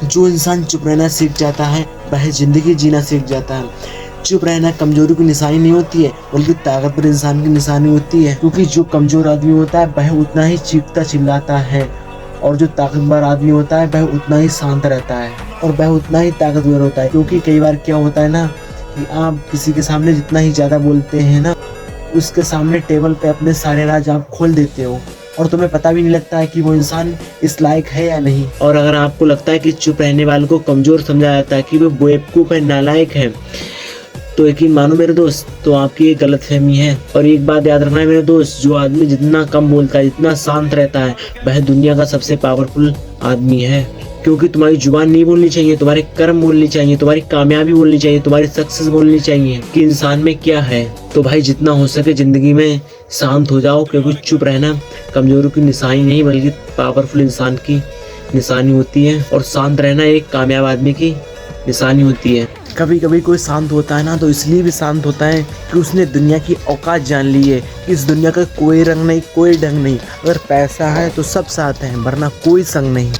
जो इंसान चुप रहना सीख जाता है वह जिंदगी जीना सीख जाता है। चुप रहना कमजोरी की निशानी नहीं होती है, बल्कि ताकतवर इंसान की निशानी होती है। क्योंकि जो कमजोर आदमी होता है वह उतना ही चीखता चिल्लाता है, और जो ताकतवर आदमी होता है वह उतना ही शांत रहता है, और वह उतना ही ताकतवर होता है। क्योंकि कई बार क्या होता है ना कि आप किसी के सामने जितना ही ज़्यादा बोलते हैं ना, उसके सामने टेबल पे अपने सारे राज आप खोल देते हो, और तुम्हें पता भी नहीं लगता है कि वो इंसान इस लायक है या नहीं। और अगर आपको लगता है कि चुप रहने वाले को कमज़ोर समझा जाता है, कि वो बेवकूफ़ है, नालायक है, तो यकीन मानो मेरे दोस्त, तो आपकी एक गलतफहमी है। और एक बात याद रखना है मेरे दोस्त, जो आदमी जितना कम बोलता है, जितना शांत रहता है, वह दुनिया का सबसे पावरफुल आदमी है। क्योंकि तुम्हारी जुबान नहीं बोलनी चाहिए, तुम्हारे कर्म बोलनी चाहिए, तुम्हारी कामयाबी बोलनी चाहिए, तुम्हारी सक्सेस बोलनी चाहिए कि इंसान में क्या है। तो भाई जितना हो सके ज़िंदगी में शांत हो जाओ, क्योंकि चुप रहना कमजोरी की निशानी नहीं बल्कि पावरफुल इंसान की निशानी होती है, और शांत रहना एक कामयाब आदमी की निशानी होती है। कभी कभी कोई शांत होता है ना, तो इसलिए भी शांत होता है कि उसने दुनिया की औकात जान ली है कि इस दुनिया का कोई रंग नहीं, कोई ढंग नहीं। अगर पैसा है तो सब साथ हैं, वरना कोई संग नहीं।